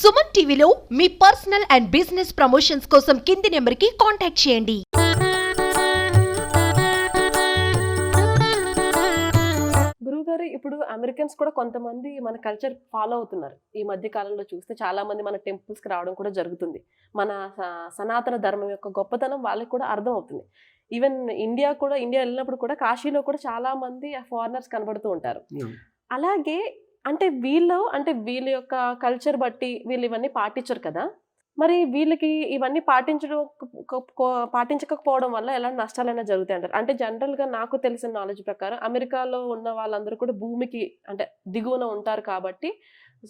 సుమన్ టీవీలో మీ personal and business promotions కోసం కింది నెంబర్కి కాంటాక్ట్ చేయండి. గురువుగారు, ఇప్పుడు అమెరికన్స్ కూడా కొంతమంది మన కల్చర్ ఫాలో అవుతున్నారు. ఈ మధ్య కాలంలో చూస్తే చాలా మంది మన టెంపుల్స్కి రావడం కూడా జరుగుతుంది. మన సనాతన ధర్మం యొక్క గొప్పతనం వాళ్ళకి కూడా అర్థం అవుతుంది. ఈవెన్ ఇండియా వెళ్ళినప్పుడు కూడా కాశీలో కూడా చాలా మంది ఫారినర్స్ కనబడుతూ ఉంటారు. అలాగే వీళ్ళ యొక్క కల్చర్ బట్టి వీళ్ళు ఇవన్నీ పాటించరు కదా, మరి వీళ్ళకి ఇవన్నీ పాటించకపోవడం వల్ల ఎలాంటి నష్టాలైనా జరుగుతాయి అంటారు? అంటే జనరల్గా నాకు తెలిసిన నాలెడ్జ్ ప్రకారం అమెరికాలో ఉన్న వాళ్ళందరూ కూడా భూమికి దిగువన ఉంటారు కాబట్టి,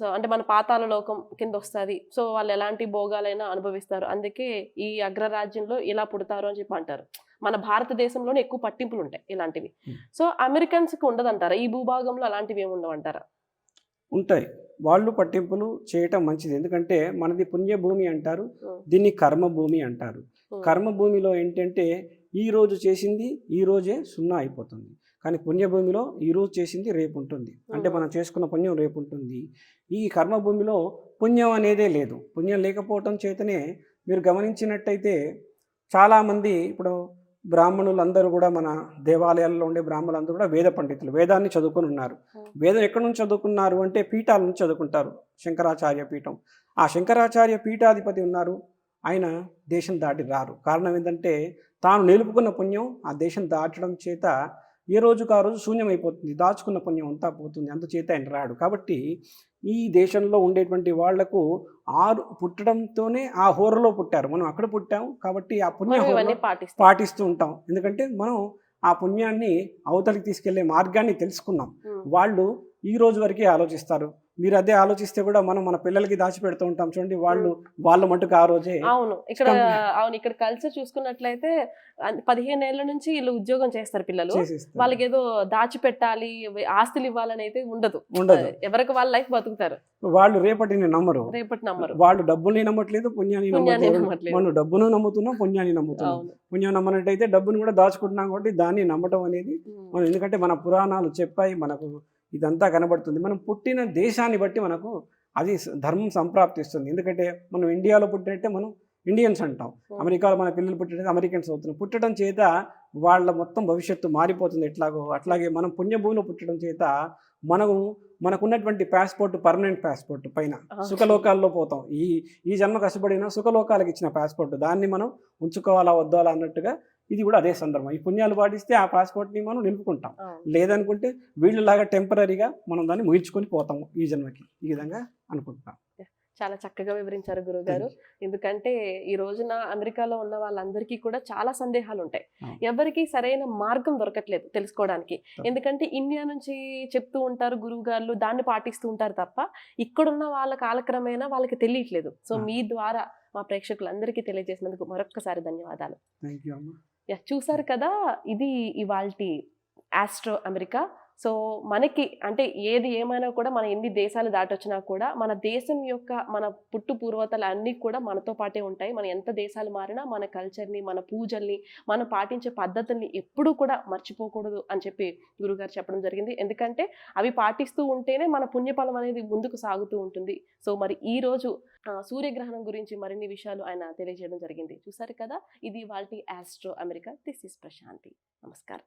సో మన పాతాళ లోకం కింద వస్తుంది. సో వాళ్ళు ఎలాంటి భోగాలైనా అనుభవిస్తారు. అందుకే ఈ అగ్రరాజ్యంలో ఇలా పుడతారు అని చెప్పి అంటారు. మన భారతదేశంలోనే ఎక్కువ పట్టింపులు ఉంటాయి ఇలాంటివి. సో అమెరికన్స్కి ఉండదంటారా? ఈ భూభాగంలో అలాంటివి ఏమి ఉండవంటారా? ఉంటాయి. వాళ్ళు పట్టింపులు చేయటం మంచిది. ఎందుకంటే మనది పుణ్యభూమి అంటారు, దీన్ని కర్మభూమి అంటారు. కర్మభూమిలో ఏంటంటే ఈ రోజు చేసింది ఈ రోజే సున్నా అయిపోతుంది. కానీ పుణ్యభూమిలో ఈ రోజు చేసింది రేపు ఉంటుంది. అంటే మనం చేసుకున్న పుణ్యం రేపు ఉంటుంది. ఈ కర్మభూమిలో పుణ్యం అనేదే లేదు. పుణ్యం లేకపోవటం చేతనే మీరు గమనించినట్టయితే చాలామంది ఇప్పుడు బ్రాహ్మణులందరూ కూడా మన దేవాలయాల్లో ఉండే బ్రాహ్మణులందరూ కూడా వేద పండితులు, వేదాన్ని చదువుకొని ఉన్నారు. వేదం ఎక్కడి నుంచి చదువుకున్నారు అంటే పీఠాల నుంచి చదువుకుంటారు. శంకరాచార్య పీఠం, ఆ శంకరాచార్య పీఠాధిపతి ఉన్నారు, ఆయన దేశం దాటి రారు. కారణం ఏంటంటే తాను నిలుపుకున్న పుణ్యం ఆ దేశం దాటడం చేత ఏ రోజుకు ఆ రోజు శూన్యమైపోతుంది, దాచుకున్న పుణ్యం అంతా పోతుంది. అందుచేత ఆయన రాడు. కాబట్టి ఈ దేశంలో ఉండేటువంటి వాళ్లకు పుట్టడంతోనే ఆ హోరలో పుట్టారు. మనం అక్కడ పుట్టాము కాబట్టి ఆ పుణ్యం పాటిస్తూ ఉంటాం. ఎందుకంటే మనం ఆ పుణ్యాన్ని అవతలికి తీసుకెళ్లే మార్గాన్ని తెలుసుకున్నాం. వాళ్ళు ఈ రోజు వరకే ఆలోచిస్తారు. మీరు అదే ఆలోచిస్తే కూడా మనం మన పిల్లలకి దాచి పెడుతూ ఉంటాం చూడండి, వాళ్ళ మటుకు ఆ రోజే. ఇక్కడ కల్చర్ చూసుకున్నట్లయితే 15 ఏళ్ల నుంచి వీళ్ళు ఉద్యోగం చేస్తారు పిల్లలు. వాళ్ళకి ఏదో దాచి పెట్టాలి, ఆస్తులు ఇవ్వాలని అయితే ఉండదు. ఎవరికి వాళ్ళ లైఫ్ బతుకుతారు. వాళ్ళు రేపటిని నమ్మరు. వాళ్ళు డబ్బుల్ని నమ్మట్లేదు, పుణ్యాన్ని నమ్మట్లేదు. మనం డబ్బును నమ్ముతున్నాం, పుణ్యాన్ని నమ్ముతున్నాం. పుణ్యం నమ్మనట్టయితే డబ్బును కూడా దాచుకుంటున్నాం కాబట్టి దాన్ని నమ్మటం అనేది మనం, ఎందుకంటే మన పురాణాలు చెప్పాయి, మనకు ఇదంతా కనబడుతుంది. మనం పుట్టిన దేశాన్ని బట్టి మనకు అది ధర్మం సంప్రాప్తిస్తుంది. ఎందుకంటే మనం ఇండియాలో పుట్టినట్టే మనం ఇండియన్స్ అంటాం, అమెరికాలో మన పిల్లలు పుట్టినట్టు అమెరికన్స్ అవుతున్నాం. పుట్టడం చేత వాళ్ళ మొత్తం భవిష్యత్తు మారిపోతుంది. అట్లాగే మనం పుణ్యభూమిలో పుట్టడం చేత మనకున్నటువంటి పాస్పోర్ట్ పర్మనెంట్ పాస్పోర్ట్, పైన సుఖలోకాల్లో పోతాం. ఈ జన్మ కష్టపడిన సుఖలోకాలకు ఇచ్చిన పాస్పోర్ట్, దాన్ని మనం ఉంచుకోవాలా వద్దాలా అన్నట్టుగా ఇది కూడా అదే సందర్భం. ఈ పుణ్యాలు పాటిస్తే ఆ పాస్పోర్ట్ని మనం నిలుపుకుంటాం. లేదనుకుంటే వీళ్ళలాగా టెంపరీగా మనం దాన్ని ముగించుకొని పోతాము ఈ జన్మకి. ఈ విధంగా అనుకుంటున్నాం. చాలా చక్కగా వివరించారు గురుగారు. ఎందుకంటే ఈ రోజున అమెరికాలో ఉన్న వాళ్ళందరికీ కూడా చాలా సందేహాలు ఉంటాయి. ఎవరికి సరైన మార్గం దొరకట్లేదు తెలుసుకోవడానికి. ఎందుకంటే ఇండియా నుంచి చెప్తూ ఉంటారు గురువు గారు, దాన్ని పాటిస్తూ ఉంటారు తప్ప ఇక్కడున్న వాళ్ళ కాలక్రమేణా వాళ్ళకి తెలియట్లేదు. సో మీ ద్వారా మా ప్రేక్షకులందరికీ తెలియజేసినందుకు మరొక్కసారి ధన్యవాదాలు. చూసారు కదా, ఇది ఇవాల్టి ఆస్ట్రో అమెరికా. సో మనకి ఏది ఏమైనా కూడా మన ఎన్ని దేశాలు దాటొచ్చినా కూడా మన దేశం యొక్క మన పుట్టు పూర్వతలు అన్నీ కూడా మనతో పాటే ఉంటాయి. మన ఎంత దేశాలు మారినా మన కల్చర్ని, మన పూజల్ని, మనం పాటించే పద్ధతుల్ని ఎప్పుడూ కూడా మర్చిపోకూడదు అని చెప్పి గురుగారు చెప్పడం జరిగింది. ఎందుకంటే అవి పాటిస్తూ ఉంటేనే మన పుణ్యఫలం అనేది ముందుకు సాగుతూ ఉంటుంది. సో మరి ఈ రోజు సూర్యగ్రహణం గురించి మరిన్ని విషయాలు ఆయన తెలియజేయడం జరిగింది. చూసారు కదా, ఇది ఇవాల్టి astro America. This is Prashanti. నమస్కారం.